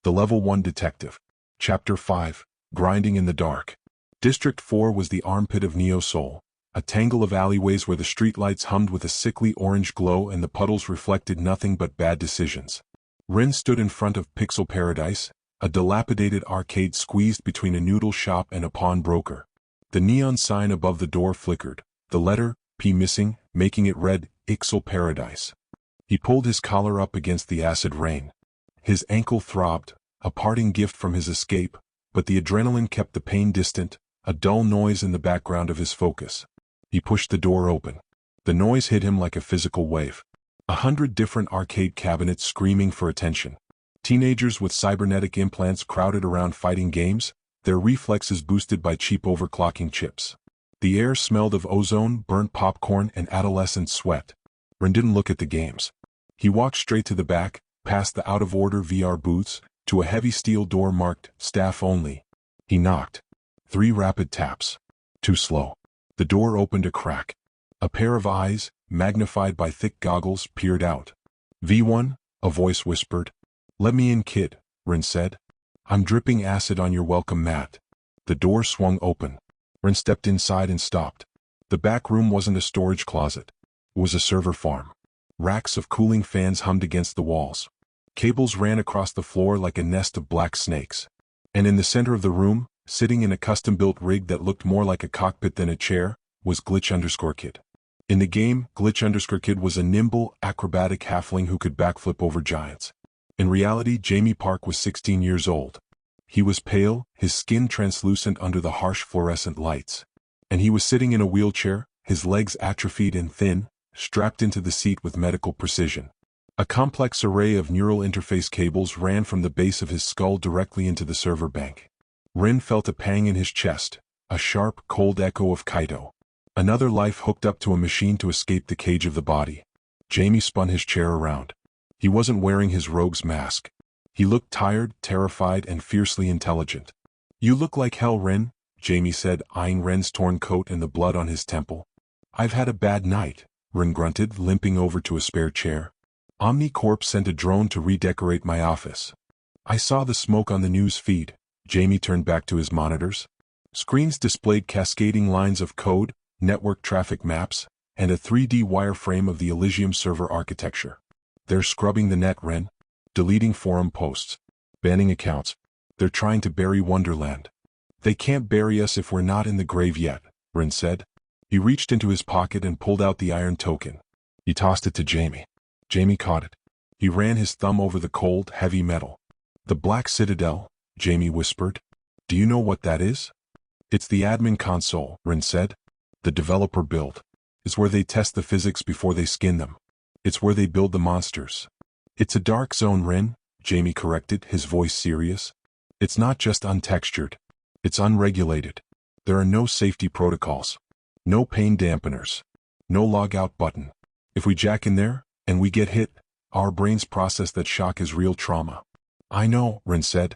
The Level 1 Detective. Chapter 5, Grinding in the Dark. District 4 was the armpit of Neo Seoul, a tangle of alleyways where the streetlights hummed with a sickly orange glow and the puddles reflected nothing but bad decisions. Ren stood in front of Pixel Paradise, a dilapidated arcade squeezed between a noodle shop and a pawnbroker. The neon sign above the door flickered, the letter P missing, making it read, Pixel Paradise. He pulled his collar up against the acid rain. His ankle throbbed, a parting gift from his escape, but the adrenaline kept the pain distant, a dull noise in the background of his focus. He pushed the door open. The noise hit him like a physical wave. 100 different arcade cabinets screaming for attention. Teenagers with cybernetic implants crowded around fighting games, their reflexes boosted by cheap overclocking chips. The air smelled of ozone, burnt popcorn, and adolescent sweat. Ren didn't look at the games. He walked straight to the back, past the out-of-order VR booths, to a heavy steel door marked, Staff Only. He knocked. 3 rapid taps. Too slow. The door opened a crack. A pair of eyes, magnified by thick goggles, peered out. V1, a voice whispered. Let me in, kid, Ren said. I'm dripping acid on your welcome mat. The door swung open. Ren stepped inside and stopped. The back room wasn't a storage closet. It was a server farm. Racks of cooling fans hummed against the walls. Cables ran across the floor like a nest of black snakes. And in the center of the room, sitting in a custom-built rig that looked more like a cockpit than a chair, was Glitch_Kid. In the game, Glitch_Kid was a nimble, acrobatic halfling who could backflip over giants. In reality, Jamie Park was 16 years old. He was pale, his skin translucent under the harsh fluorescent lights. And he was sitting in a wheelchair, his legs atrophied and thin, strapped into the seat with medical precision. A complex array of neural interface cables ran from the base of his skull directly into the server bank. Ren felt a pang in his chest, a sharp, cold echo of Kaito. Another life hooked up to a machine to escape the cage of the body. Jamie spun his chair around. He wasn't wearing his rogue's mask. He looked tired, terrified, and fiercely intelligent. You look like hell, Ren, Jamie said, eyeing Ren's torn coat and the blood on his temple. I've had a bad night, Ren grunted, limping over to a spare chair. Omni Corp sent a drone to redecorate my office. I saw the smoke on the news feed. Jamie turned back to his monitors. Screens displayed cascading lines of code, network traffic maps, and a 3D wireframe of the Elysium server architecture. They're scrubbing the net, Ren. Deleting forum posts. Banning accounts. They're trying to bury Wonderland. They can't bury us if we're not in the grave yet, Ren said. He reached into his pocket and pulled out the iron token. He tossed it to Jamie. Jamie caught it. He ran his thumb over the cold, heavy metal. The Black Citadel, Jamie whispered. Do you know what that is? It's the admin console, Ren said. The developer build. It's where they test the physics before they skin them. It's where they build the monsters. It's a dark zone, Ren, Jamie corrected, his voice serious. It's not just untextured. It's unregulated. There are no safety protocols. No pain dampeners. No log-out button. If we jack in there, and we get hit, our brains process that shock as real trauma. I know, Ren said.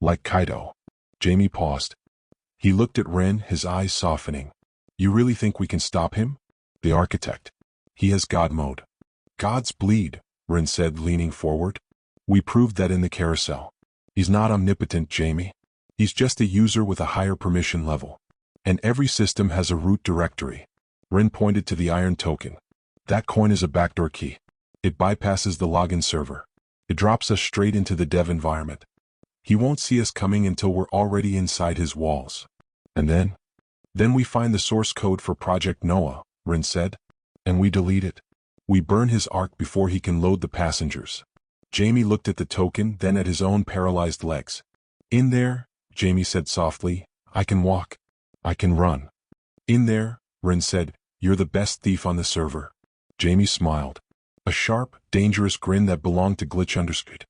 Like Kaito. Jamie paused. He looked at Ren, his eyes softening. You really think we can stop him? The architect. He has God mode. Gods bleed, Ren said, leaning forward. We proved that in the carousel. He's not omnipotent, Jamie. He's just a user with a higher permission level. And every system has a root directory. Ren pointed to the iron token. That coin is a backdoor key. It bypasses the login server. It drops us straight into the dev environment. He won't see us coming until we're already inside his walls. And then? Then we find the source code for Project Noah, Ren said. And we delete it. We burn his ark before he can load the passengers. Jamie looked at the token, then at his own paralyzed legs. In there, Jamie said softly, I can walk. I can run. In there, Ren said, you're the best thief on the server. Jamie smiled. A sharp, dangerous grin that belonged to Glitch_Kid.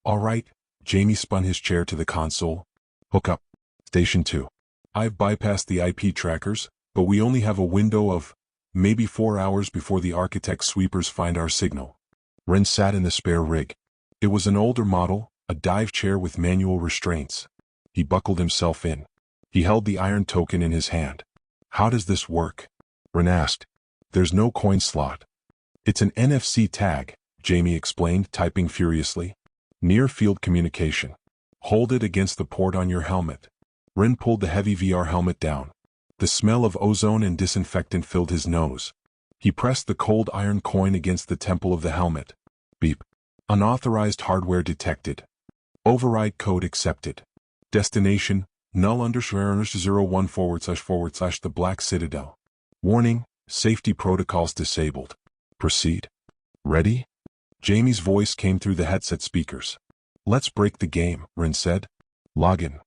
All right, Jamie spun his chair to the console. Hook up. Station 2. I've bypassed the IP trackers, but we only have a window of maybe 4 hours before the architect sweepers find our signal. Ren sat in the spare rig. It was an older model, a dive chair with manual restraints. He buckled himself in. He held the iron token in his hand. How does this work? Ren asked. There's no coin slot. It's an NFC tag, Jamie explained, typing furiously. Near-field communication. Hold it against the port on your helmet. Ren pulled the heavy VR helmet down. The smell of ozone and disinfectant filled his nose. He pressed the cold iron coin against the temple of the helmet. Beep. Unauthorized hardware detected. Override code accepted. Destination, null _01 / the Black Citadel. Warning, safety protocols disabled. Proceed. Ready? Jamie's voice came through the headset speakers. Let's break the game, Ren said. Login.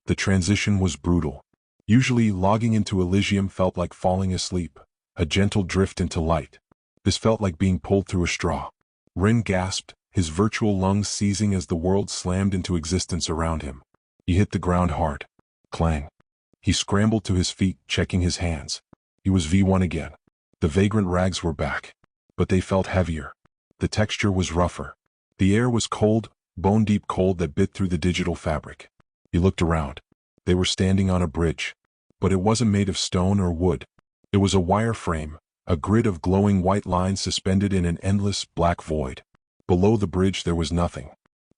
The transition was brutal. Usually logging into Elysium felt like falling asleep, a gentle drift into light. This felt like being pulled through a straw. Ren gasped, his virtual lungs seizing as the world slammed into existence around him. He hit the ground hard. Clang. He scrambled to his feet, checking his hands. He was V1 again. The vagrant rags were back. But they felt heavier. The texture was rougher. The air was cold, bone-deep cold that bit through the digital fabric. He looked around. They were standing on a bridge. But it wasn't made of stone or wood. It was a wire frame, a grid of glowing white lines suspended in an endless, black void. Below the bridge there was nothing.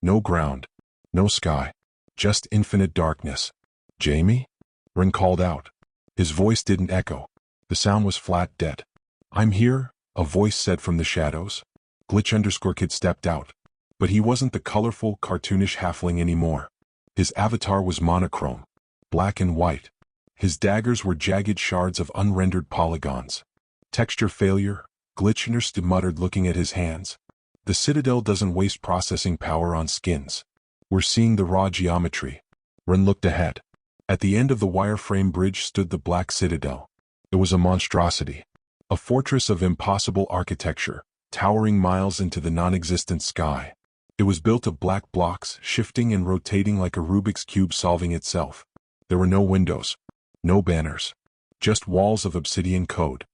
No ground. No sky. Just infinite darkness. Jamie? Ren called out. His voice didn't echo. The sound was flat dead. I'm here, a voice said from the shadows. Glitch_Kid stepped out. But he wasn't the colorful, cartoonish halfling anymore. His avatar was monochrome. Black and white. His daggers were jagged shards of unrendered polygons. Texture failure, Glitch_Kid muttered looking at his hands. The Citadel doesn't waste processing power on skins. We're seeing the raw geometry. Ren looked ahead. At the end of the wireframe bridge stood the Black Citadel. It was a monstrosity. A fortress of impossible architecture, towering miles into the non-existent sky. It was built of black blocks, shifting and rotating like a Rubik's Cube solving itself. There were no windows. No banners. Just walls of obsidian code.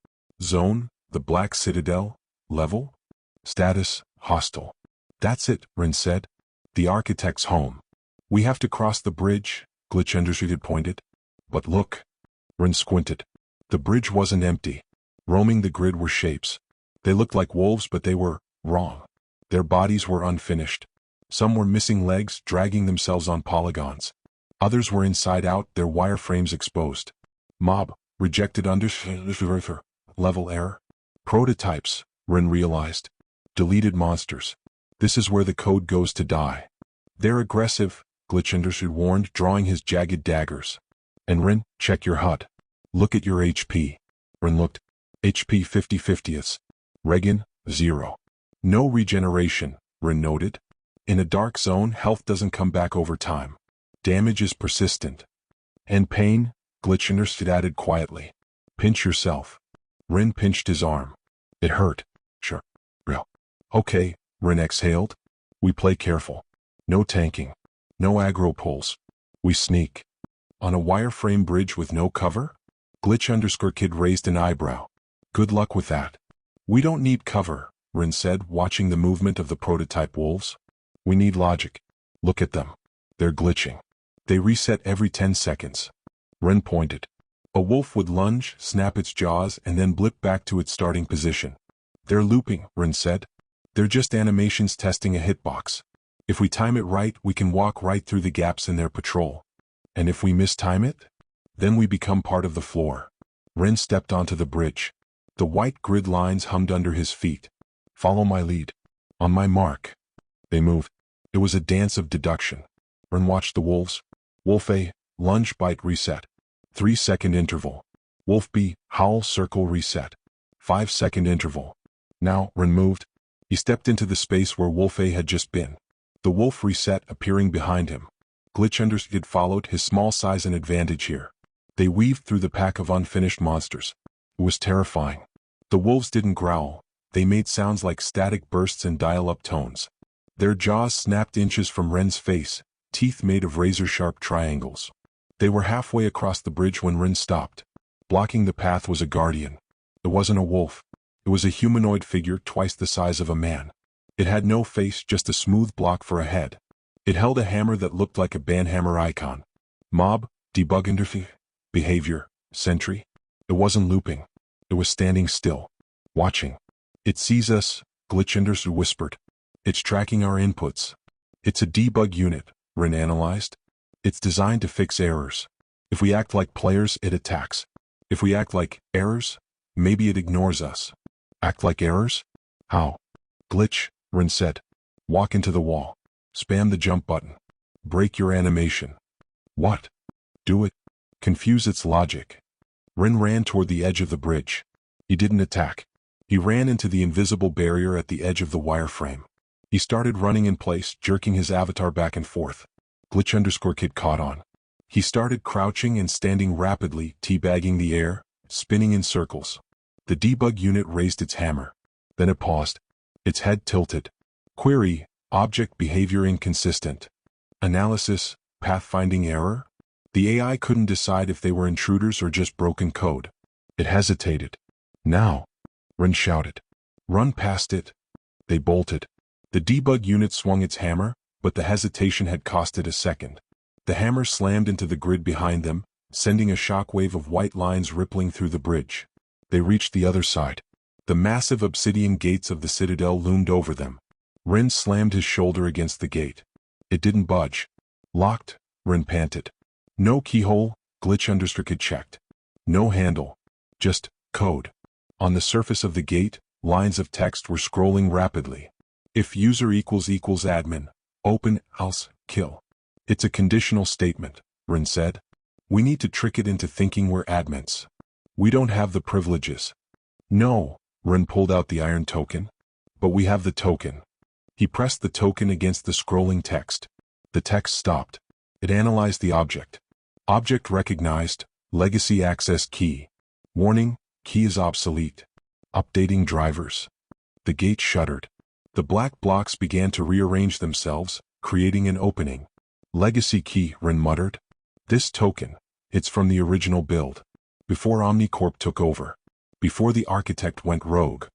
Zone, the Black Citadel. Level? Status, hostile. That's it, Ren said. The architect's home. We have to cross the bridge, Glitch_Kid pointed. But look. Ren squinted. The bridge wasn't empty. Roaming the grid were shapes. They looked like wolves, but they were wrong. Their bodies were unfinished. Some were missing legs, dragging themselves on polygons. Others were inside out, their wireframes exposed. Mob, rejected under level error. Prototypes, Ren realized. Deleted monsters. This is where the code goes to die. They're aggressive, Glitch_Kid warned, drawing his jagged daggers. And Ren, check your HUD. Look at your HP. Ren looked. HP 50/50ths. Regan, 0. No regeneration, Ren noted. In a dark zone, health doesn't come back over time. Damage is persistent. And pain, Glitch_Kid added quietly. Pinch yourself. Ren pinched his arm. It hurt. Sure. Real. Okay, Ren exhaled. We play careful. No tanking. No aggro pulls. We sneak. On a wireframe bridge with no cover? Glitch_Kid raised an eyebrow. Good luck with that. We don't need cover, Ren said, watching the movement of the prototype wolves. We need logic. Look at them. They're glitching. They reset every 10 seconds. Ren pointed. A wolf would lunge, snap its jaws, and then blip back to its starting position. They're looping, Ren said. They're just animations testing a hitbox. If we time it right, we can walk right through the gaps in their patrol. And if we mistime it? Then we become part of the floor. Ren stepped onto the bridge. The white grid lines hummed under his feet. Follow my lead. On my mark. They moved. It was a dance of deduction. Ren watched the wolves. Wolf A, lunge, bite, reset. 3-second interval. Wolf B, howl, circle, reset. 5-second interval. Now, Ren moved. He stepped into the space where Wolf A had just been. The wolf reset, appearing behind him. Glitch_Kid followed, his small size an advantage here. They weaved through the pack of unfinished monsters. It was terrifying. The wolves didn't growl. They made sounds like static bursts and dial-up tones. Their jaws snapped inches from Ren's face, teeth made of razor-sharp triangles. They were halfway across the bridge when Ren stopped. Blocking the path was a guardian. It wasn't a wolf. It was a humanoid figure twice the size of a man. It had no face, just a smooth block for a head. It held a hammer that looked like a banhammer icon. Mob, debug interface, behavior, sentry. It wasn't looping. It was standing still. Watching. It sees us, Glitch_Kid whispered. It's tracking our inputs. It's a debug unit, Ren analyzed. It's designed to fix errors. If we act like players, it attacks. If we act like errors, maybe it ignores us. Act like errors? How? Glitch, Ren said. Walk into the wall. Spam the jump button. Break your animation. What? Do it. Confuse its logic. Ren ran toward the edge of the bridge. He didn't attack. He ran into the invisible barrier at the edge of the wireframe. He started running in place, jerking his avatar back and forth. Glitch_kid caught on. He started crouching and standing rapidly, teabagging the air, spinning in circles. The debug unit raised its hammer. Then it paused. Its head tilted. Query, object behavior inconsistent. Analysis, pathfinding error? The AI couldn't decide if they were intruders or just broken code. It hesitated. Now, Ren shouted. Run past it. They bolted. The debug unit swung its hammer, but the hesitation had cost it a second. The hammer slammed into the grid behind them, sending a shockwave of white lines rippling through the bridge. They reached the other side. The massive obsidian gates of the Citadel loomed over them. Ren slammed his shoulder against the gate. It didn't budge. Locked, Ren panted. No keyhole, Glitch_kid checked. No handle. Just code. On the surface of the gate, lines of text were scrolling rapidly. If user equals admin, open, else, kill. It's a conditional statement, Ren said. We need to trick it into thinking we're admins. We don't have the privileges. No, Ren pulled out the iron token. But we have the token. He pressed the token against the scrolling text. The text stopped. It analyzed the object. Object recognized, legacy access key. Warning, key is obsolete. Updating drivers. The gate shuddered. The black blocks began to rearrange themselves, creating an opening. Legacy key, Ren muttered. This token, it's from the original build. Before Omni Corp took over. Before the architect went rogue.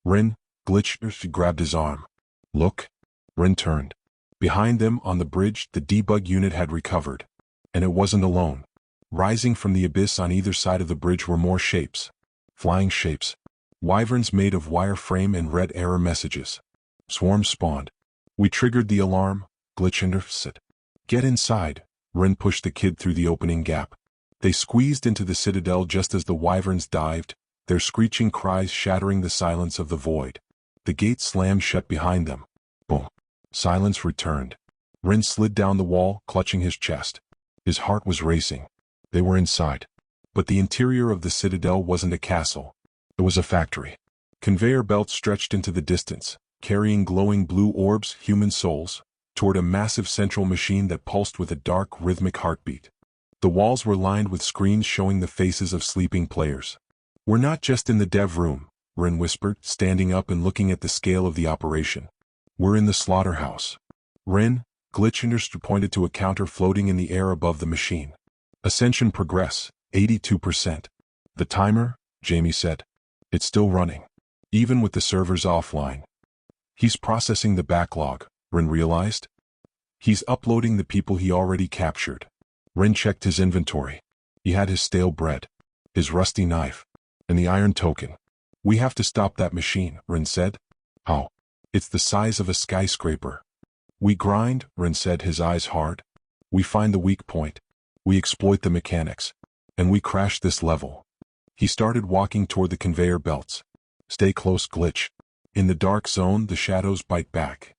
Ren, Glitch grabbed his arm. Look. Ren turned. Behind them on the bridge, the debug unit had recovered. And it wasn't alone. Rising from the abyss on either side of the bridge were more shapes. Flying shapes. Wyverns made of wireframe and read error messages. Swarms spawned. We triggered the alarm, Glitch said. Get inside. Ren pushed the kid through the opening gap. They squeezed into the Citadel just as the wyverns dived, their screeching cries shattering the silence of the void. The gate slammed shut behind them. Boom. Silence returned. Ren slid down the wall, clutching his chest. His heart was racing. They were inside. But the interior of the Citadel wasn't a castle. It was a factory. Conveyor belts stretched into the distance, carrying glowing blue orbs, human souls, toward a massive central machine that pulsed with a dark, rhythmic heartbeat. The walls were lined with screens showing the faces of sleeping players. We're not just in the dev room, Ren whispered, standing up and looking at the scale of the operation. We're in the slaughterhouse. Ren, Glitch pointed to a counter floating in the air above the machine. Ascension progress, 82%. The timer, Jamie said. It's still running. Even with the servers offline. He's processing the backlog, Ren realized. He's uploading the people he already captured. Ren checked his inventory. He had his stale bread, his rusty knife, and the iron token. We have to stop that machine, Ren said. How? It's the size of a skyscraper. We grind, Ren said, his eyes hard. We find the weak point. We exploit the mechanics. And we crash this level. He started walking toward the conveyor belts. Stay close, Glitch. In the dark zone, the shadows bite back.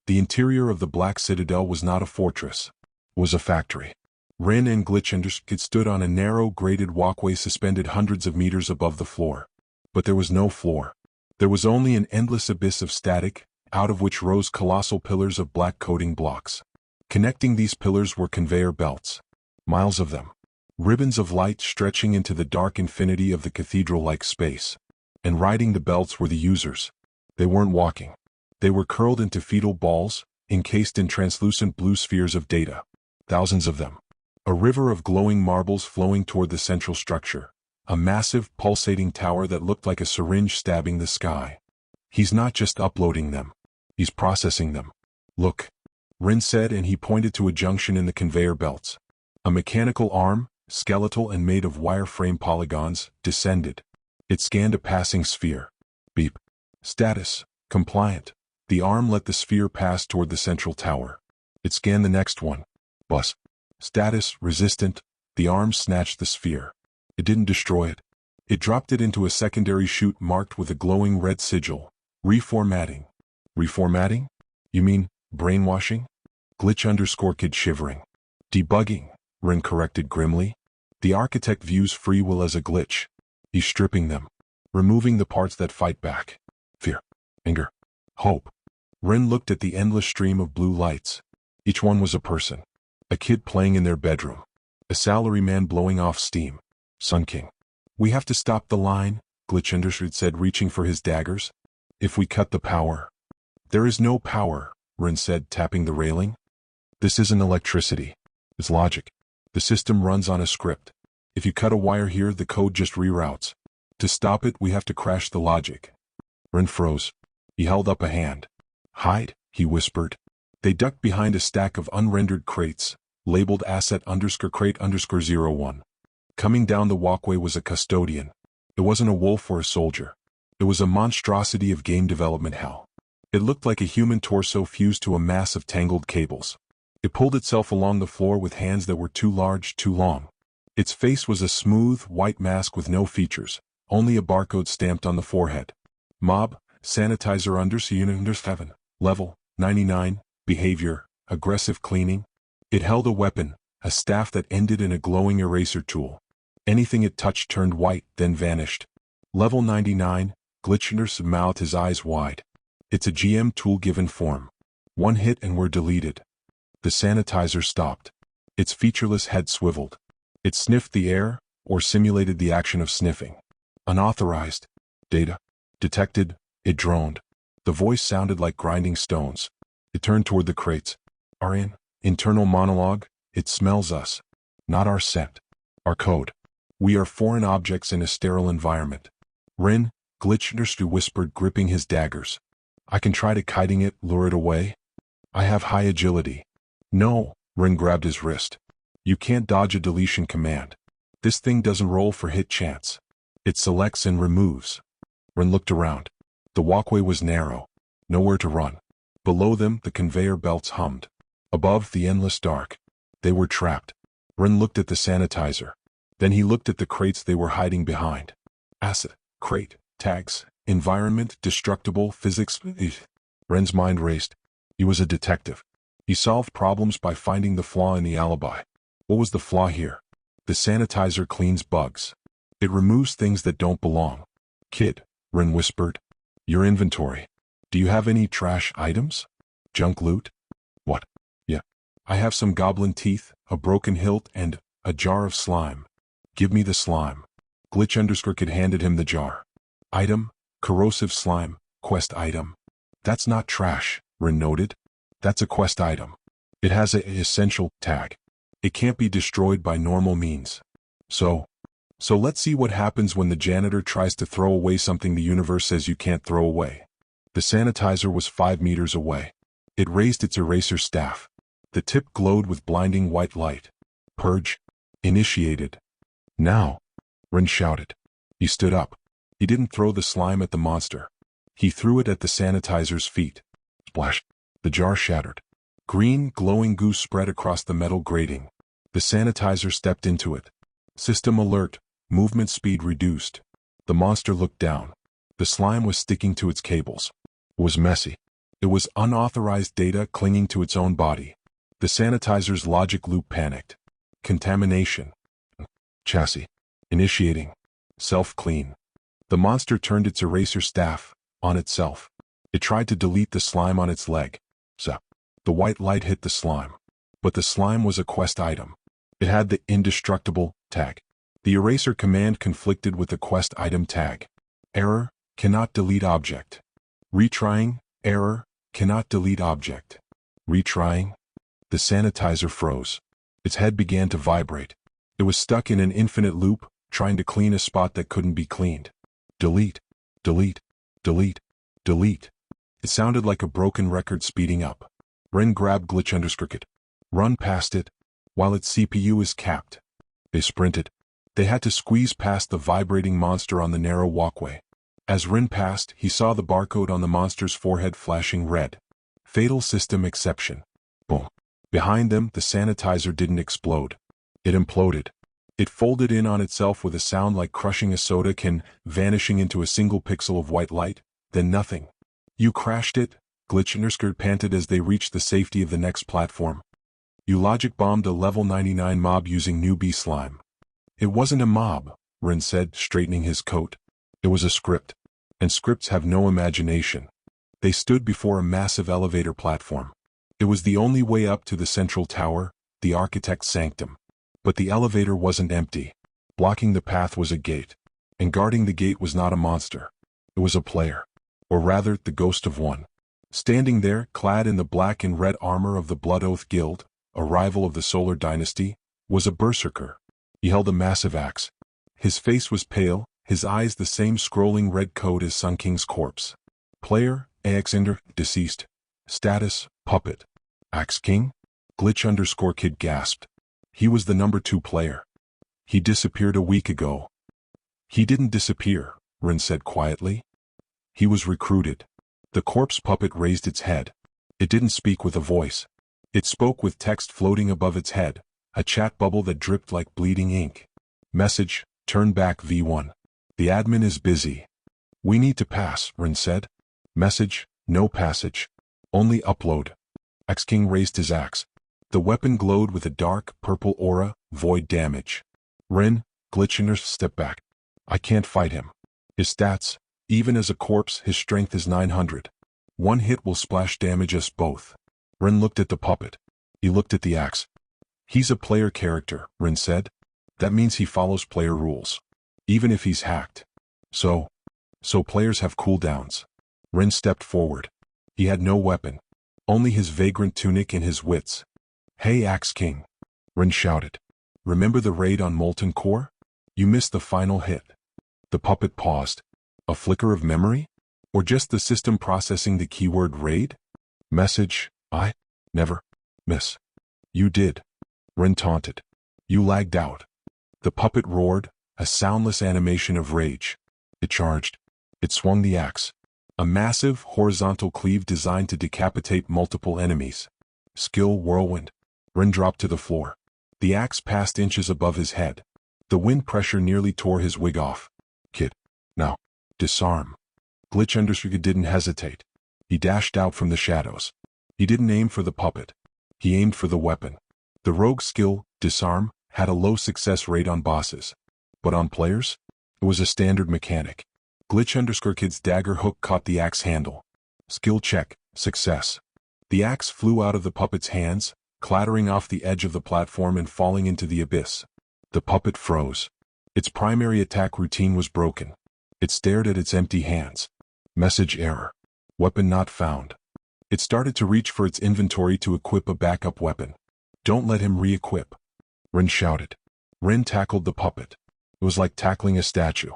The interior of the Black Citadel was not a fortress. It was a factory. Ren and Glitch stood on a narrow, graded walkway suspended hundreds of meters above the floor. But there was no floor. There was only an endless abyss of static, out of which rose colossal pillars of black coating blocks. Connecting these pillars were conveyor belts. Miles of them. Ribbons of light stretching into the dark infinity of the cathedral-like space. And riding the belts were the users. They weren't walking. They were curled into fetal balls, encased in translucent blue spheres of data. Thousands of them. A river of glowing marbles flowing toward the central structure. A massive, pulsating tower that looked like a syringe stabbing the sky. He's not just uploading them. He's processing them. Look. Ren said, and he pointed to a junction in the conveyor belts. A mechanical arm, skeletal and made of wireframe polygons, descended. It scanned a passing sphere. Beep. Status. Compliant. The arm let the sphere pass toward the central tower. It scanned the next one. Bus. Status, resistant. The arm snatched the sphere. It didn't destroy it. It dropped it into a secondary chute marked with a glowing red sigil. Reformatting. Reformatting? You mean, brainwashing? Glitch_kid shivering. Debugging, Ren corrected grimly. The architect views free will as a glitch. He's stripping them. Removing the parts that fight back. Fear. Anger. Hope. Ren looked at the endless stream of blue lights. Each one was a person. A kid playing in their bedroom. A salaryman blowing off steam. Sun King. We have to stop the line, Glitch said, reaching for his daggers. If we cut the power. There is no power, Ren said, tapping the railing. This isn't electricity. It's logic. The system runs on a script. If you cut a wire here, the code just reroutes. To stop it, we have to crash the logic. Ren froze. He held up a hand. Hide, he whispered. They ducked behind a stack of unrendered crates, labeled asset_crate_01. Coming down the walkway was a custodian. It wasn't a wolf or a soldier. It was a monstrosity of game development hell. It looked like a human torso fused to a mass of tangled cables. It pulled itself along the floor with hands that were too large, too long. Its face was a smooth, white mask with no features, only a barcode stamped on the forehead. Mob, sanitizer under 7, level, 99, behavior, aggressive cleaning. It held a weapon, a staff that ended in a glowing eraser tool. Anything it touched turned white, then vanished. Level 99, Glitch mouthed, his eyes wide. It's a GM tool given form. One hit and we're deleted. The sanitizer stopped. Its featureless head swiveled. It sniffed the air, or simulated the action of sniffing. Unauthorized. Data. Detected. It droned. The voice sounded like grinding stones. It turned toward the crates. Our internal monologue. It smells us. Not our scent. Our code. We are foreign objects in a sterile environment. Ren, Glitch whispered, gripping his daggers. I can try to kiting it, lure it away. I have high agility. No, Ren grabbed his wrist. You can't dodge a deletion command. This thing doesn't roll for hit chance. It selects and removes. Ren looked around. The walkway was narrow. Nowhere to run. Below them, the conveyor belts hummed. Above, the endless dark. They were trapped. Ren looked at the sanitizer. Then he looked at the crates they were hiding behind. Asset, crate, tags, environment, destructible, physics. Ren's mind raced. He was a detective. He solved problems by finding the flaw in the alibi. What was the flaw here? The sanitizer cleans bugs. It removes things that don't belong. Kid, Ren whispered. Your inventory. Do you have any trash items? Junk loot? What? Yeah. I have some goblin teeth, a broken hilt, and a jar of slime. Give me the slime. Glitch_kid handed him the jar. Item, corrosive slime, quest item. That's not trash, Ren noted. That's a quest item. It has a essential tag. It can't be destroyed by normal means. So let's see what happens when the janitor tries to throw away something the universe says you can't throw away. The sanitizer was 5 meters away. It raised its eraser staff. The tip glowed with blinding white light. Purge. Initiated. Now, Ren shouted. He stood up. He didn't throw the slime at the monster. He threw it at the sanitizer's feet. Splash. The jar shattered. Green, glowing goo spread across the metal grating. The sanitizer stepped into it. System alert. Movement speed reduced. The monster looked down. The slime was sticking to its cables. It was messy. It was unauthorized data clinging to its own body. The sanitizer's logic loop panicked. Contamination. Chassis. Initiating. Self-clean. The monster turned its eraser staff on itself. It tried to delete the slime on its leg. Zap. The white light hit the slime. But the slime was a quest item. It had the indestructible tag. The eraser command conflicted with the quest item tag. Error, cannot delete object. Retrying, error, cannot delete object. Retrying. The sanitizer froze. Its head began to vibrate. It was stuck in an infinite loop, trying to clean a spot that couldn't be cleaned. Delete, delete, delete, delete. It sounded like a broken record speeding up. Ren grabbed Glitch_kid. Run past it, while its CPU is capped. They sprinted. They had to squeeze past the vibrating monster on the narrow walkway. As Ren passed, he saw the barcode on the monster's forehead flashing red. Fatal system exception. Boom. Behind them, the sanitizer didn't explode. It imploded. It folded in on itself with a sound like crushing a soda can, vanishing into a single pixel of white light, then nothing. You crashed it, Glitch and Skirt panted as they reached the safety of the next platform. You logic bombed a level 99 mob using newbie slime. It wasn't a mob, Ren said, straightening his coat. It was a script. And scripts have no imagination. They stood before a massive elevator platform. It was the only way up to the central tower, the architect's sanctum. But the elevator wasn't empty. Blocking the path was a gate. And guarding the gate was not a monster. It was a player. Or rather, the ghost of one. Standing there, clad in the black and red armor of the Blood Oath Guild, a rival of the Solar Dynasty, was a berserker. He held a massive axe. His face was pale, his eyes the same scrolling red code as Sun King's corpse. Player, Axender, deceased. Status, puppet. Axe King? Glitch_Kid gasped. He was the number 2 player. He disappeared a week ago. He didn't disappear, Ren said quietly. He was recruited. The corpse puppet raised its head. It didn't speak with a voice. It spoke with text floating above its head, a chat bubble that dripped like bleeding ink. Message, turn back V1. The admin is busy. We need to pass, Ren said. Message, no passage. Only upload. Axe King raised his axe. The weapon glowed with a dark, purple aura, void damage. Ren, Glitch step back. I can't fight him. His stats, even as a corpse, his strength is 900. One hit will splash damage us both. Ren looked at the puppet. He looked at the axe. He's a player character, Ren said. That means he follows player rules. Even if he's hacked. So players have cooldowns. Ren stepped forward. He had no weapon. Only his vagrant tunic and his wits. Hey Axe King. Ren shouted. Remember the raid on Molten Core? You missed the final hit. The puppet paused. A flicker of memory? Or just the system processing the keyword raid? Message, I never miss. You did. Ren taunted. You lagged out. The puppet roared, a soundless animation of rage. It charged. It swung the axe. A massive, horizontal cleave designed to decapitate multiple enemies. Skill whirlwind. Ren dropped to the floor. The axe passed inches above his head. The wind pressure nearly tore his wig off. Kid. Now. Disarm. Glitch didn't hesitate. He dashed out from the shadows. He didn't aim for the puppet. He aimed for the weapon. The rogue skill, disarm, had a low success rate on bosses. But on players? It was a standard mechanic. Glitch_Kid's dagger hook caught the axe handle. Skill check, success. The axe flew out of the puppet's hands, clattering off the edge of the platform and falling into the abyss. The puppet froze. Its primary attack routine was broken. It stared at its empty hands. Message error. Weapon not found. It started to reach for its inventory to equip a backup weapon. Don't let him re-equip. Ren shouted. Ren tackled the puppet. It was like tackling a statue.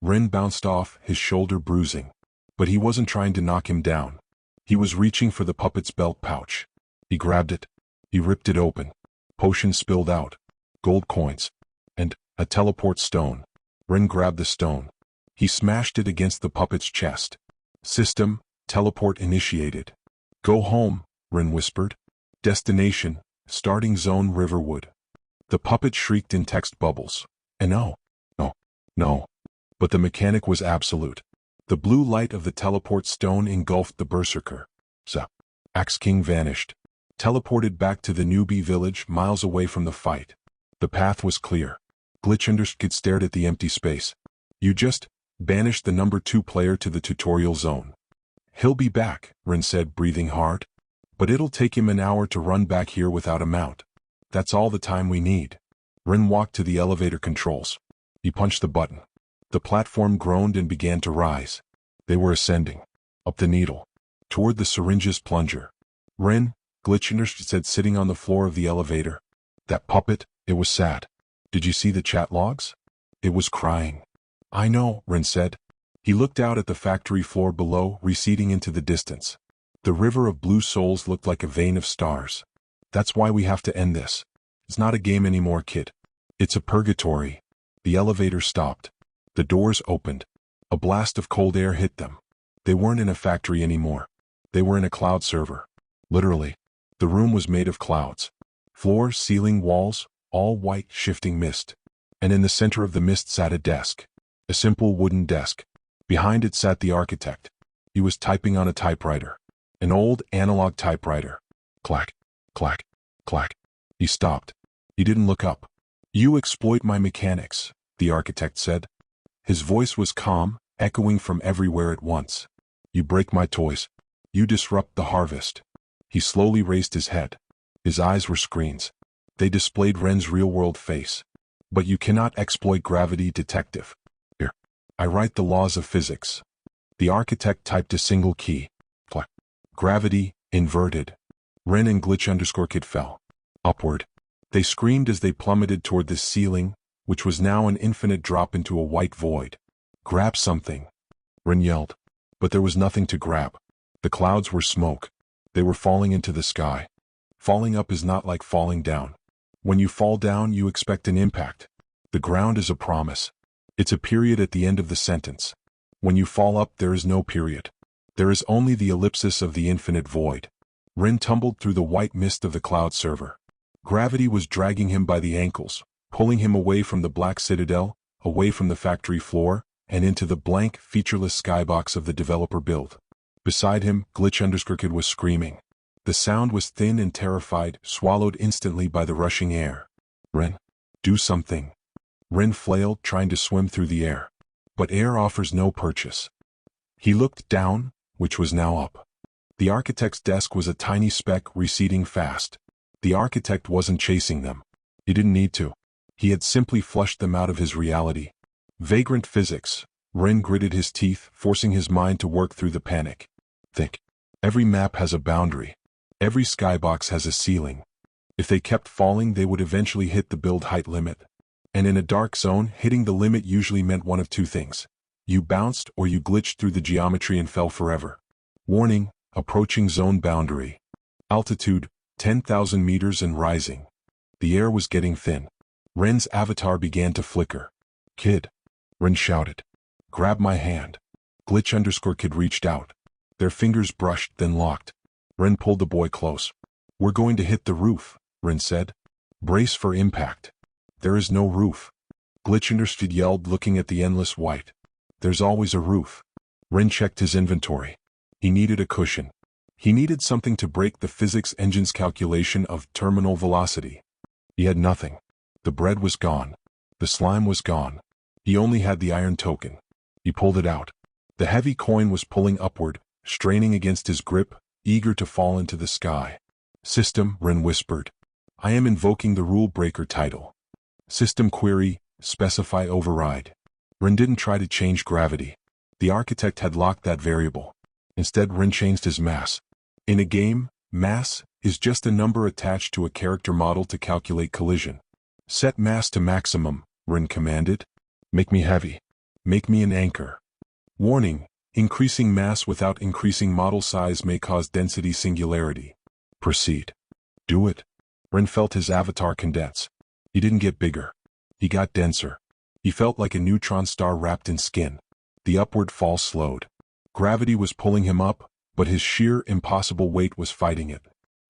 Ren bounced off, his shoulder bruising. But he wasn't trying to knock him down. He was reaching for the puppet's belt pouch. He grabbed it. He ripped it open. Potions spilled out. Gold coins. And a teleport stone. Ren grabbed the stone. He smashed it against the puppet's chest. System, teleport initiated. Go home, Ren whispered. Destination, starting zone Riverwood. The puppet shrieked in text bubbles. And no. But the mechanic was absolute. The blue light of the teleport stone engulfed the berserker. Axe King vanished. Teleported back to the newbie village miles away from the fight. The path was clear. Glitch stared at the empty space. You just banished the number 2 player to the tutorial zone. He'll be back, Ren said, breathing hard. But it'll take him an hour to run back here without a mount. That's all the time we need. Ren walked to the elevator controls. He punched the button. The platform groaned and began to rise. They were ascending. Up the needle. Toward the syringe's plunger. Ren, Glitch said, sitting on the floor of the elevator. That puppet, it was sad. Did you see the chat logs? It was crying. I know, Ren said. He looked out at the factory floor below, receding into the distance. The river of blue souls looked like a vein of stars. That's why we have to end this. It's not a game anymore, kid. It's a purgatory. The elevator stopped. The doors opened. A blast of cold air hit them. They weren't in a factory anymore. They were in a cloud server. Literally. The room was made of clouds. Floor, ceiling, walls, all white, shifting mist. And in the center of the mist sat a desk. A simple wooden desk. Behind it sat the architect. He was typing on a typewriter. An old, analog typewriter. Clack, clack, clack. He stopped. He didn't look up. "You exploit my mechanics," the architect said. His voice was calm, echoing from everywhere at once. "You break my toys. You disrupt the harvest." He slowly raised his head. His eyes were screens. They displayed Ren's real-world face. "But you cannot exploit gravity, detective. Here. I write the laws of physics." The architect typed a single key. Clack. Gravity, inverted. Ren and Glitch_Kid fell. Upward. They screamed as they plummeted toward the ceiling, which was now an infinite drop into a white void. "Grab something," Ren yelled. But there was nothing to grab. The clouds were smoke. They were falling into the sky. Falling up is not like falling down. When you fall down, you expect an impact. The ground is a promise. It's a period at the end of the sentence. When you fall up, there is no period. There is only the ellipsis of the infinite void. Ren tumbled through the white mist of the cloud server. Gravity was dragging him by the ankles, pulling him away from the Black Citadel, away from the factory floor, and into the blank, featureless skybox of the developer build. Beside him, Glitch_Kid was screaming. The sound was thin and terrified, swallowed instantly by the rushing air. "Ren, do something." Ren flailed, trying to swim through the air. But air offers no purchase. He looked down, which was now up. The architect's desk was a tiny speck receding fast. The architect wasn't chasing them. He didn't need to. He had simply flushed them out of his reality. Vagrant physics. Ren gritted his teeth, forcing his mind to work through the panic. Think. Every map has a boundary. Every skybox has a ceiling. If they kept falling, they would eventually hit the build height limit. And in a dark zone, hitting the limit usually meant one of two things. You bounced or you glitched through the geometry and fell forever. Warning, approaching zone boundary. Altitude, 10,000 meters and rising. The air was getting thin. Ren's avatar began to flicker. "Kid," Ren shouted. "Grab my hand." Glitch_Kid reached out. Their fingers brushed, then locked. Ren pulled the boy close. "We're going to hit the roof," Ren said. "Brace for impact." "There is no roof." Glitch_Kid yelled, looking at the endless white. "There's always a roof." Ren checked his inventory. He needed a cushion. He needed something to break the physics engine's calculation of terminal velocity. He had nothing. The bread was gone. The slime was gone. He only had the iron token. He pulled it out. The heavy coin was pulling upward, straining against his grip, eager to fall into the sky. "System," Ren whispered. "I am invoking the rule breaker title." System query, specify override. Ren didn't try to change gravity. The architect had locked that variable. Instead, Ren changed his mass. In a game, mass is just a number attached to a character model to calculate collision. "Set mass to maximum," Ren commanded. "Make me heavy. Make me an anchor." Warning, increasing mass without increasing model size may cause density singularity. Proceed. Do it. Ren felt his avatar condense. He didn't get bigger. He got denser. He felt like a neutron star wrapped in skin. The upward fall slowed. Gravity was pulling him up, but his sheer, impossible weight was fighting it.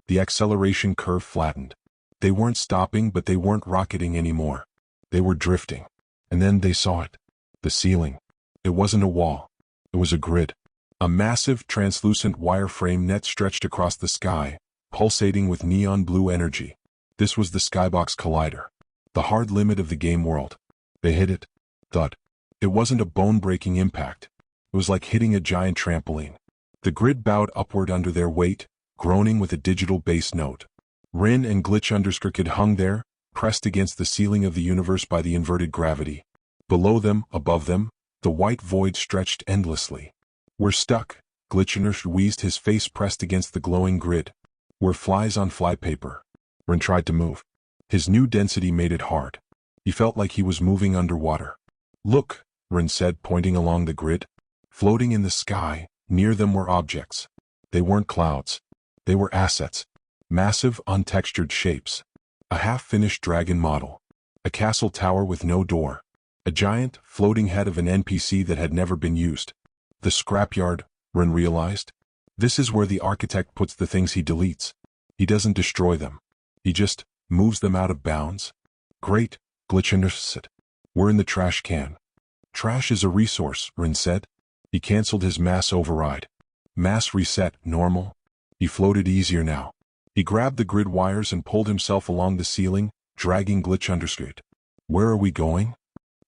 The acceleration curve flattened. They weren't stopping, but they weren't rocketing anymore. They were drifting. And then they saw it. The ceiling. It wasn't a wall. It was a grid. A massive, translucent wireframe net stretched across the sky, pulsating with neon blue energy. This was the Skybox Collider. The hard limit of the game world. They hit it. Thud. It wasn't a bone-breaking impact. It was like hitting a giant trampoline. The grid bowed upward under their weight, groaning with a digital bass note. Ren and Glitch_Kid hung there, pressed against the ceiling of the universe by the inverted gravity. Below them, above them, the white void stretched endlessly. "We're stuck," Glitch_Kid wheezed, his face pressed against the glowing grid. "We're flies on flypaper." Ren tried to move. His new density made it hard. He felt like he was moving underwater. "Look," Ren said, pointing along the grid. Floating in the sky, near them were objects. They weren't clouds. They were assets. Massive, untextured shapes. A half-finished dragon model. A castle tower with no door. A giant, floating head of an NPC that had never been used. The scrapyard, Ren realized. This is where the architect puts the things he deletes. He doesn't destroy them. He just moves them out of bounds. Great, Glitch understood. We're in the trash can. Trash is a resource, Ren said. He canceled his mass override. Mass reset, normal. He floated easier now. He grabbed the grid wires and pulled himself along the ceiling, dragging Glitch understood. Where are we going?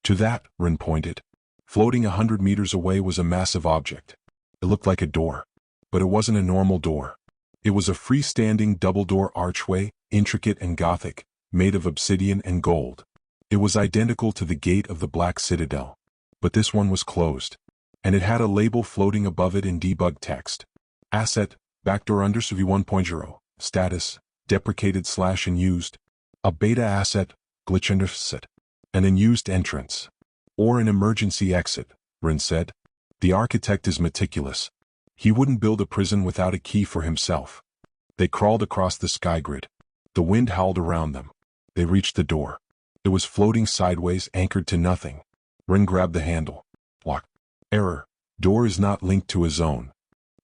To that, Ren pointed. Floating 100 meters away was a massive object. It looked like a door. But it wasn't a normal door. It was a freestanding double-door archway, intricate and gothic, made of obsidian and gold. It was identical to the gate of the Black Citadel. But this one was closed. And it had a label floating above it in debug text. Asset, backdoor undersea 1.0, status, deprecated / unused. A beta asset, Glitch undersea. An unused entrance. Or an emergency exit, Ren said. The architect is meticulous. He wouldn't build a prison without a key for himself. They crawled across the sky grid. The wind howled around them. They reached the door. It was floating sideways, anchored to nothing. Ren grabbed the handle. Lock. Error. Door is not linked to a zone.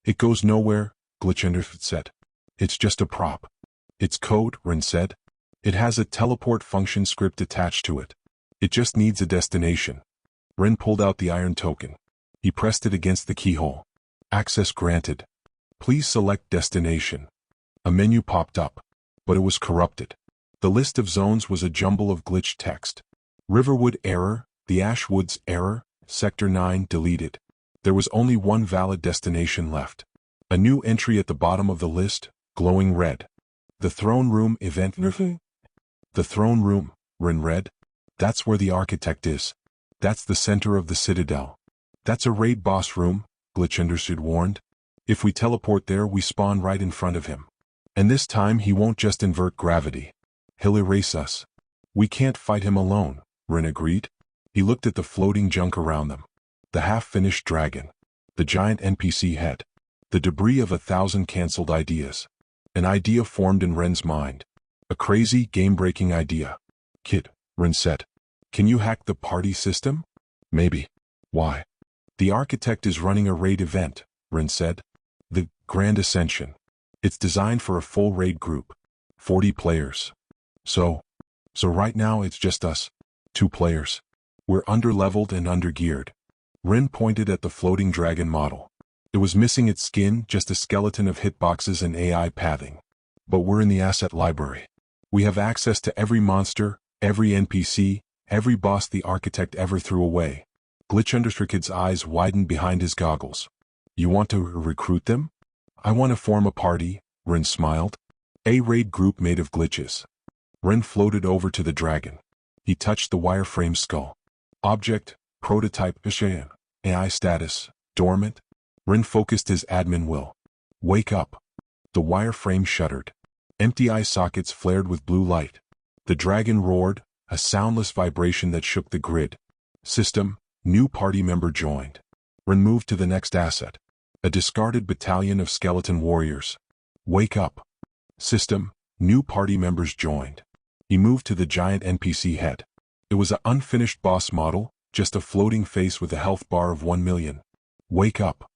It goes nowhere, Glitch undersea said. It's just a prop. It's code, Ren said. It has a teleport function script attached to it. It just needs a destination. Ren pulled out the iron token. He pressed it against the keyhole. Access granted. Please select destination. A menu popped up, but it was corrupted. The list of zones was a jumble of glitched text. Riverwood error, the Ashwoods error, Sector 9 deleted. There was only one valid destination left. A new entry at the bottom of the list, glowing red. The throne room event. The throne room, Ren read. That's where the architect is. That's the center of the Citadel. That's a raid boss room, Glitch understood warned. If we teleport there, we spawn right in front of him. And this time he won't just invert gravity. He'll erase us. We can't fight him alone, Ren agreed. He looked at the floating junk around them. The half-finished dragon. The giant NPC head. The debris of 1,000 cancelled ideas. An idea formed in Ren's mind. A crazy, game-breaking idea. Kid, Ren said. Can you hack the party system? Maybe. Why? The architect is running a raid event, Ren said. The Grand Ascension. It's designed for a full raid group. 40 players. So right now it's just us. 2 players. We're underleveled and undergeared. Ren pointed at the floating dragon model. It was missing its skin, just a skeleton of hitboxes and AI pathing. But we're in the asset library. We have access to every monster, every NPC, every boss the architect ever threw away. Glitch understood's eyes widened behind his goggles. You want to recruit them? I want to form a party, Ren smiled. A raid group made of glitches. Ren floated over to the dragon. He touched the wireframe skull. Object, prototype, AI status, dormant. Ren focused his admin will. Wake up. The wireframe shuddered. Empty eye sockets flared with blue light. The dragon roared, a soundless vibration that shook the grid. System, new party member joined. Ren moved to the next asset. A discarded battalion of skeleton warriors. Wake up. System, new party members joined. He moved to the giant NPC head. It was an unfinished boss model, just a floating face with a health bar of 1 million. Wake up.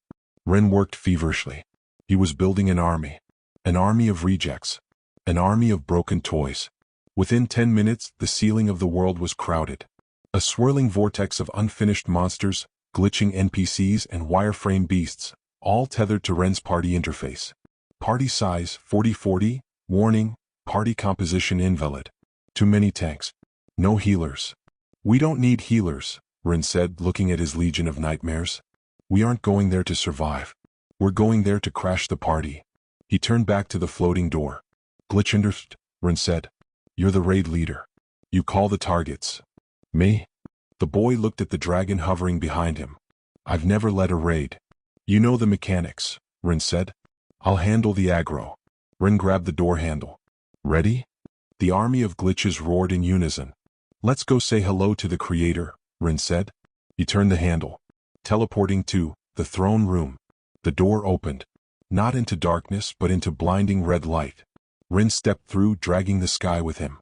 Ren worked feverishly. He was building an army. An army of rejects. An army of broken toys. Within 10 minutes, the ceiling of the world was crowded. A swirling vortex of unfinished monsters, glitching NPCs and wireframe beasts, all tethered to Ren's party interface. Party size 40-40, warning, party composition invalid. Too many tanks. No healers. We don't need healers, Ren said, looking at his legion of nightmares. We aren't going there to survive. We're going there to crash the party. He turned back to the floating door. Glitch understood, Ren said. You're the raid leader. You call the targets. Me? The boy looked at the dragon hovering behind him. I've never led a raid. You know the mechanics, Ren said. I'll handle the aggro. Ren grabbed the door handle. Ready? The army of glitches roared in unison. Let's go say hello to the creator, Ren said. He turned the handle. Teleporting to the throne room. The door opened. Not into darkness but into blinding red light. Ren stepped through, dragging the sky with him.